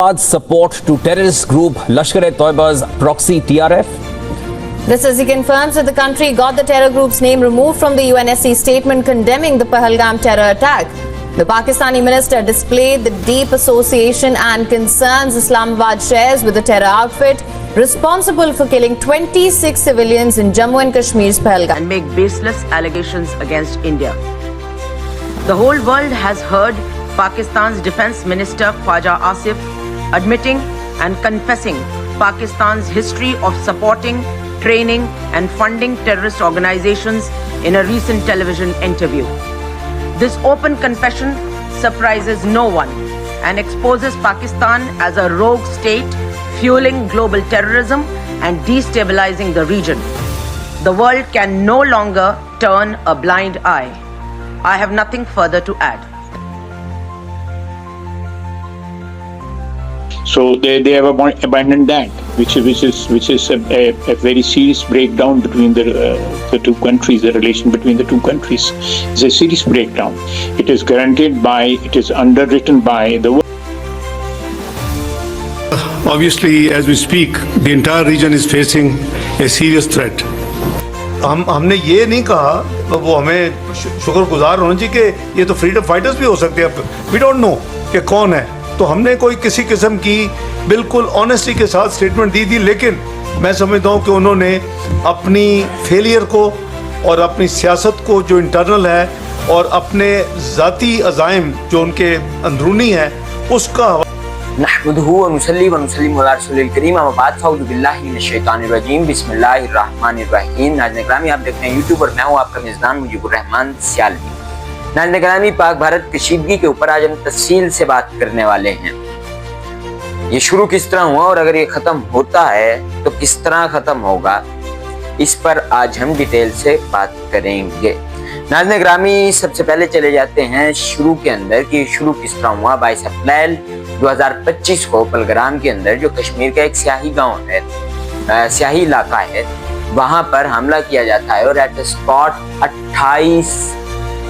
Support to terrorist group Lashkar-e-Toiba's proxy TRF. The Sisi confirms that the country got the terror group's name removed from the UNSC statement condemning the Pahalgam terror attack. The Pakistani minister displayed the deep association and concerns Islamabad shares with the terror outfit responsible for killing 26 civilians in Jammu and Kashmir's Pahalgam. And make baseless allegations against India. The whole world has heard Pakistan's Defence Minister Khwaja Asif admitting and confessing Pakistan's history of supporting, training and funding terrorist organizations in a recent television interview. This open confession surprises no one and exposes Pakistan as a rogue state fueling global terrorism and destabilizing the region. The world can no longer turn a blind eye. I have nothing further to add. So they have abandoned that, which is a very serious breakdown between the two countries. The relation between the two countries is a serious breakdown. It is underwritten by the world. Obviously, as we speak, the entire region is facing a serious threat. हमने ये नहीं कहा, वो हमें शुक्रगुजार होना चाहिए कि ये तो फ्रीडम फाइटर्स भी हो सकते हैं. वी डोंट नो कि कौन है. तो हमने कोई किसी किस्म की बिल्कुल ऑनेस्टी के साथ स्टेटमेंट दी थी, लेकिन मैं समझता हूँ कि उन्होंने अपनी फेलियर को और अपनी सियासत को जो इंटरनल है और अपने ज़ाती अज़ाइम जो उनके अंदरूनी है उसका नहमदुहु व नुसल्ली व नुसल्लिमु अला रसूलिल करीम अम्मा बाद फ़अऊज़ु बिल्लाहि मिनश शैतानिर रजीम बिस्मिल्लाहिर रहमानिर रहीम. नाज़रीन गिरामी, आप देख रहे हैं यूट्यूब और मैं हूँ आपका मेज़बान मुजीबुर रहमान सियालवी. नाज़रीन गिरामी, पाक भारत कशीदगी के ऊपर आज हम तफसील से बात करने वाले हैं. ये शुरू किस तरह हुआ और अगर ये ख़त्म होता है तो किस तरह ख़त्म होगा, इस पर आज हम डिटेल से बात करेंगे. नाज़रीन गिरामी, सबसे पहले चले जाते हैं शुरू के अंदर कि शुरू किस तरह हुआ. 22 अप्रैल 2025 को पहलगाम के अंदर, जो कश्मीर का एक स्याही गाँव है, स्याही इलाका है, वहाँ पर हमला किया जाता है और एट द स्पॉट 28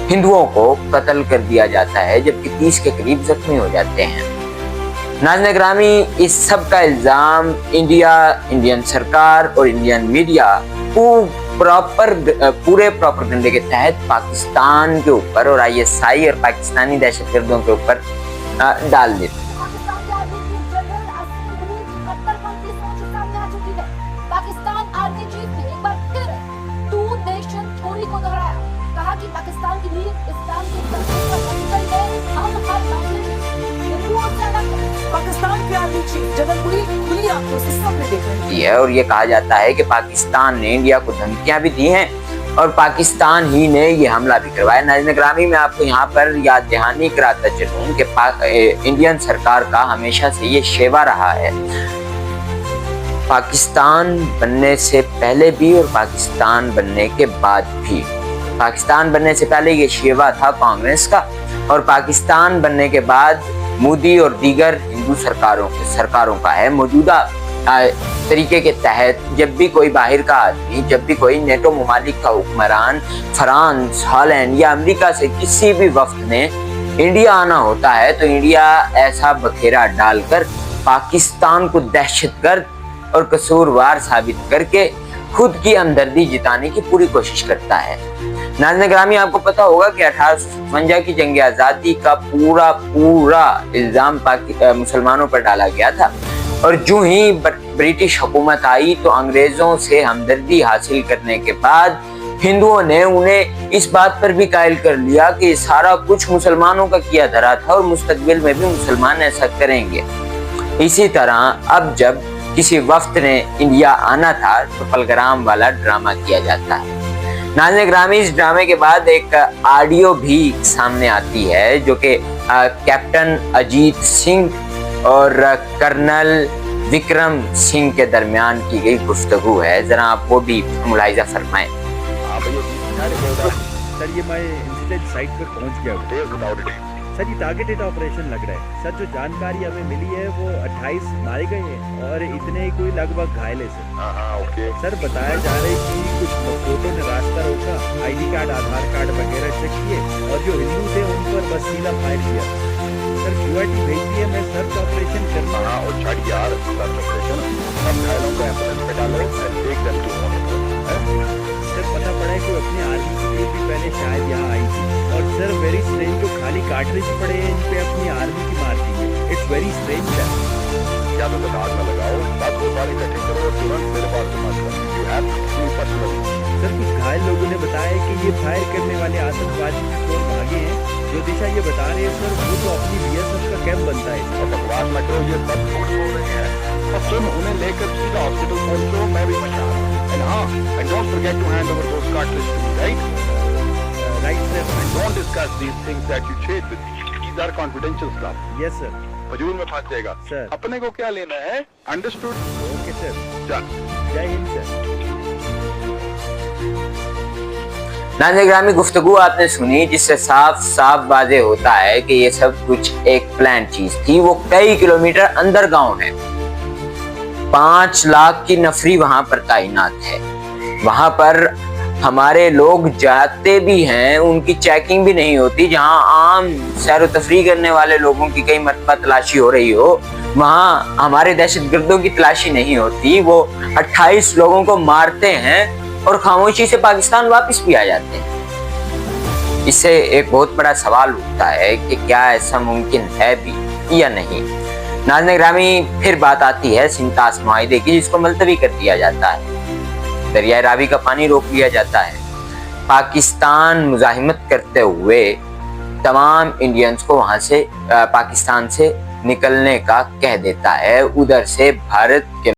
हिंदुओं को कत्ल कर दिया जाता है, जबकि 30 के करीब जख्मी हो जाते हैं. नाज़रीन गिरामी, इस सब का इल्ज़ाम इंडियन सरकार और इंडियन मीडिया पूरे प्रोपेगेंडा के तहत पाकिस्तान के ऊपर और ISI और पाकिस्तानी दहशतगर्दों के ऊपर डाल देते. पाकिस्तान आर्मी चीफ ने एक बार फिर टू नेशन थ्योरी को दोहराया. कहा कि पाकिस्तान की नींव इस्लाम के तस्वीर पर बंधई है. हम हर मामले पाकिस्तान के आर्मी चीफ जनरल खुली आंखों से सामने देख रही है. और ये कहा जाता है कि पाकिस्तान ने इंडिया को धमकियां भी दी हैं और पाकिस्तान ही ने ये हमला भी करवाया. नाज़रीन गिरामी, मैं आपको यहाँ पर याद दहानी कराता चलूँ कि इंडियन सरकार का हमेशा से ये शेवा रहा है, पाकिस्तान बनने से पहले भी और पाकिस्तान बनने के बाद भी. पाकिस्तान बनने से पहले ये शेवा था कांग्रेस का, और पाकिस्तान बनने के बाद मोदी और दीगर हिंदू सरकारों का है. मौजूदा तरीके के तहत जब भी कोई बाहर का आदमी, जब भी कोई नेटो ममालिक का हुक्मरान फ्रांस, हॉलैंड या अमेरिका से किसी भी वक्त ने इंडिया आना होता है, तो इंडिया ऐसा बखेरा डालकर पाकिस्तान को दहशतगर्द और कसूरवार साबित करके खुद की हमदर्दी जिताने की पूरी कोशिश करता है. नाज़रीन गिरामी, आपको पता होगा कि 1857 की जंग आज़ादी का पूरा इल्ज़ाम मुसलमानों पर डाला गया था, और जो ही ब्रिटिश हुकूमत आई तो अंग्रेज़ों से हमदर्दी हासिल करने के बाद हिंदुओं ने उन्हें इस बात पर भी कायल कर लिया कि सारा कुछ मुसलमानों का किया धरा था और मुस्तकबिल में भी मुसलमान ऐसा करेंगे. इसी तरह अब जब किसी वफ्त ने इंडिया आना था तो पहलगाम वाला ड्रामा किया जाता है. नाज़रीन गिरामी, इस ड्रामे के बाद एक ऑडियो भी सामने आती है जो कि कैप्टन अजीत सिंह और कर्नल विक्रम सिंह के दरमियान की गई गुफ्तगू है. जरा आप वो भी मुलाहिजा फरमाएं. सर, ये मैं इंसिडेंट साइट पर पहुंच गया. सर, ये टारगेटेड ऑपरेशन लग रहा है. सर, जो जानकारी हमें मिली है वो 28 मारे गए हैं और इतने ही कोई लगभग घायल है. सर, सर बताया जा रहा है कि कुछ फोटो ने रास्ता रोका, ID कार्ड, आधार कार्ड वगैरह चेक किए और जो हिंदू थे उन पर बस सीधा फायर किया. सर, यूआईटी भेज दी है, मैं सर्च ऑपरेशन करना। और छड़ यार सर्च ऑपरेशन, सब घायलों को एम्बुलेंस पे डालो and take them to hospital. Sir पता पड़ा है कि वो अपनी आर्मी की टीम भी पहले शायद यहाँ आई थी, और सर वेरी स्ट्रेंज, जो खाली कार्ट्रिज पड़े हैं इन पे अपनी आर्मी की मारती है। It's very strange sir. क्या तो दिमाग में लगाओ, 10 को सारी इकट्ठी करो और तुरंत मेरे पास मत करो। You have to personally. Sir कुछ घायल लोगों ने बताया कि ये फायर करने वाले आतंकवादी की ओर भागे हैं। जो दिशा ये बता रहे हैं सर, वो तो अपनी बीएसएफ का कैंप बनता है। और बकवास मत करो, ये सब झूठ बोल रहे हैं। और तुम उन्हें लेकर सीधा हॉस्पिटल पहुंचो, मैं भी मचा रहा हूँ। एंड हाँ, and don't forget to hand over those cartridge to me, right? Right sir. And don't discuss these things that you share with me. These are confidential stuff. Yes sir. हजूर में फंस जाएगा सर। अपने को क्या लेना है? अंडरस्टूड? Okay sir. चल। जय हिंद सर। नाज़रीन ग्रामी, गुफ्तगू आपने सुनी जिससे साफ साफ वाज़े होता है कि ये सब कुछ एक प्लान चीज थी। वो कई किलोमीटर अंदर गांव है, 5 लाख की नफरी वहां पर तैनात है। वहां पर हमारे लोग जाते भी हैं, उनकी चेकिंग भी नहीं होती। जहां आम सैर तफरी करने वाले लोगों की कई मरतबा तलाशी हो रही हो, वहां हमारे दहशतगर्दों की तलाशी नहीं होती। वो 28 लोगों को मारते हैं और खामोशी से पाकिस्तान वापस भी आ जाते हैं। इससे एक बहुत बड़ा सवाल उठता है कि क्या ऐसा मुमकिन है भी या नहीं। नाज़रीन ग्रामी, फिर बात आती है सिंतास मुआहिदे की, जिसको मुलतवी कर दिया जाता है। दरियाए रावी का पानी रोक लिया जाता है। पाकिस्तान मुजाहिमत करते हुए तमाम इंडियंस को वहां से पाकिस्तान से निकलने का कह देता है। उधर से भारत के